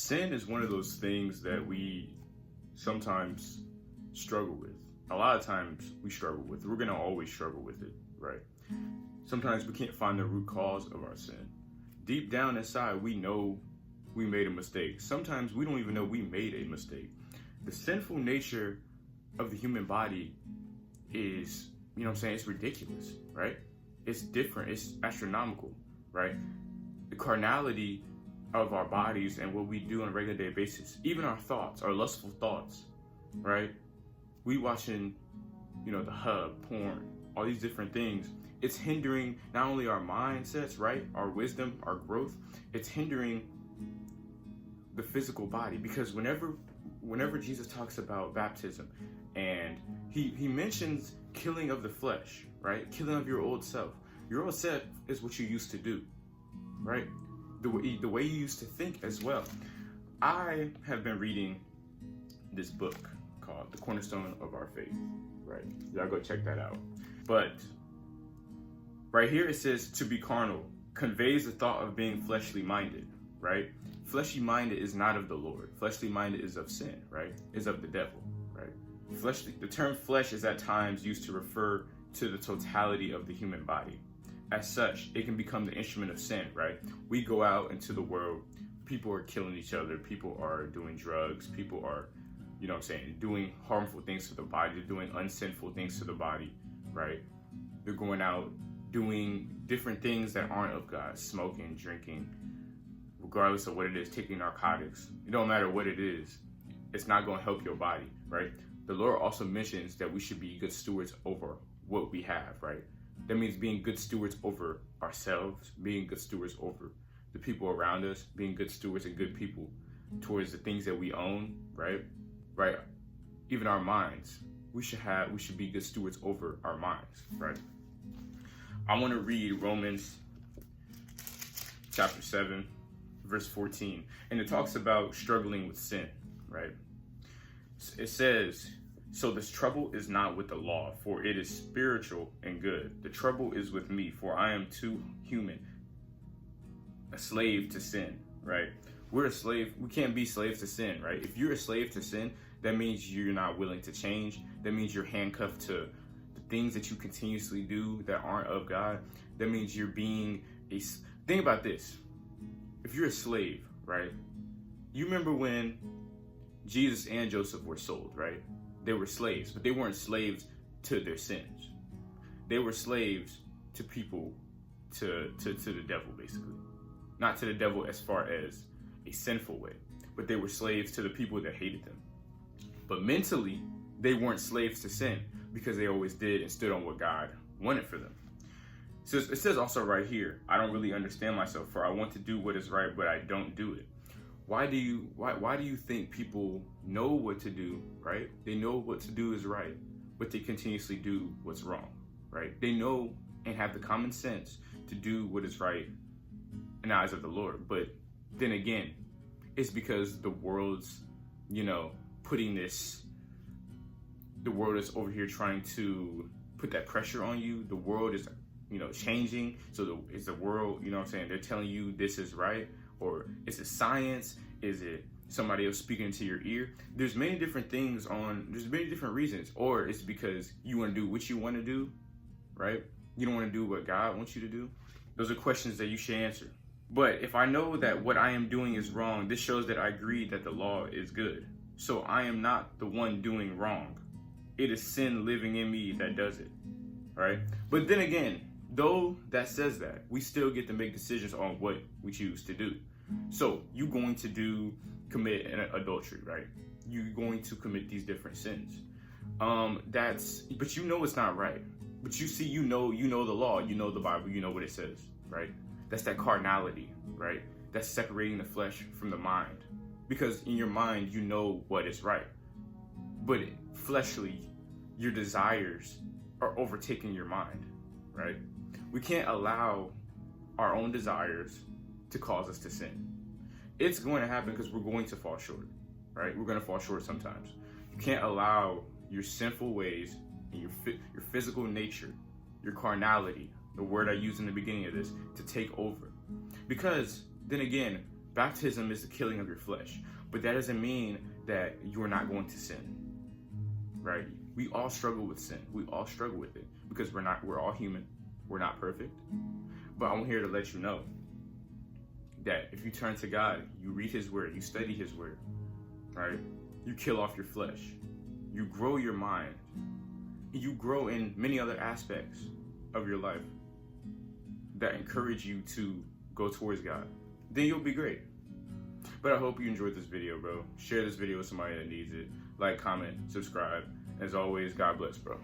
sin is one of those things that we sometimes struggle with. A lot of times we struggle with. We're going to always struggle with it, right? Sometimes we can't find the root cause of our sin. Deep down inside, we know we made a mistake. Sometimes we don't even know we made a mistake. The sinful nature of the human body is, it's ridiculous, right? It's different. It's astronomical, right? The carnality of our bodies and what we do on a regular day basis, even our thoughts, our lustful thoughts, right? We watching, the hub, porn, all these different things. It's hindering not only our mindsets, right? Our wisdom, our growth. It's hindering the physical body, because whenever Jesus talks about baptism, and he mentions killing of the flesh, right? Killing of your old self. Your old self is what you used to do, right? The way you used to think as well. I have been reading this book called The Cornerstone of Our Faith, right? Y'all go check that out. But right here it says, to be carnal conveys the thought of being fleshly minded, right? Fleshly minded is not of the Lord. Fleshly minded is of sin, right? Is of the devil, right? The term flesh is at times used to refer to the totality of the human body. As such, it can become the instrument of sin, right? We go out into the world, people are killing each other, people are doing drugs, people are, doing harmful things to the body, they're doing unsinful things to the body, right? They're going out doing different things that aren't of God, smoking, drinking, regardless of what it is, taking narcotics. It don't matter what it is, it's not going to help your body, right? The Lord also mentions that we should be good stewards over what we have, right? That means being good stewards over ourselves, being good stewards over the people around us, being good stewards and good people towards the things that we own, right? Right? Even our minds. We should be good stewards over our minds, right? I want to read Romans chapter 7, verse 14. And it talks about struggling with sin, right? It says, so this trouble is not with the law, for it is spiritual and good. The trouble is with me, for I am too human, a slave to sin, right? We're a slave. We can't be slaves to sin, right? If you're a slave to sin, that means you're not willing to change. That means you're handcuffed to the things that you continuously do that aren't of God. That means you're being think about this. If you're a slave, right? You remember when Jesus and Joseph were sold, right? They were slaves, but they weren't slaves to their sins. They were slaves to people, to the devil, basically. Not to the devil as far as a sinful way, but they were slaves to the people that hated them. But mentally, they weren't slaves to sin because they always did and stood on what God wanted for them. So it says also right here, I don't really understand myself, for I want to do what is right, but I don't do it. Why do you think people know what to do, right? They know what to do is right, but they continuously do what's wrong, right? They know and have the common sense to do what is right in the eyes of the Lord. But then again, it's because the world's, putting this, the world is over here trying to put that pressure on you. The world is, changing. So is the world, they're telling you this is right. Or is it science? Is it somebody else speaking into your ear? There's many different things there's many different reasons. Or it's because you want to do what you want to do, right? You don't want to do what God wants you to do. Those are questions that you should answer. But if I know that what I am doing is wrong, this shows that I agree that the law is good. So I am not the one doing wrong. It is sin living in me that does it, right? But then again, though that says that, we still get to make decisions on what we choose to do. So you're going to commit an adultery, right? You're going to commit these different sins. But it's not right. But you know the law, you know the Bible, you know what it says, right? That's that carnality, right? That's separating the flesh from the mind. Because in your mind, you know what is right. But fleshly, your desires are overtaking your mind, right? We can't allow our own desires to cause us to sin. It's going to happen because we're going to fall short, right? We're going to fall short sometimes. You can't allow your sinful ways and your physical nature, your carnality, the word I used in the beginning of this, to take over. Because then again, Baptism is the killing of your flesh, but that doesn't mean that you're not going to sin, right? We all struggle with sin. We all struggle with it because we're all human. We're not perfect. But I'm here to let you know that if you turn to God, you read his word, you study his word, right? You kill off your flesh. You grow your mind. You grow in many other aspects of your life that encourage you to go towards God. Then you'll be great. But I hope you enjoyed this video, bro. Share this video with somebody that needs it. Like, comment, subscribe. As always, God bless, bro.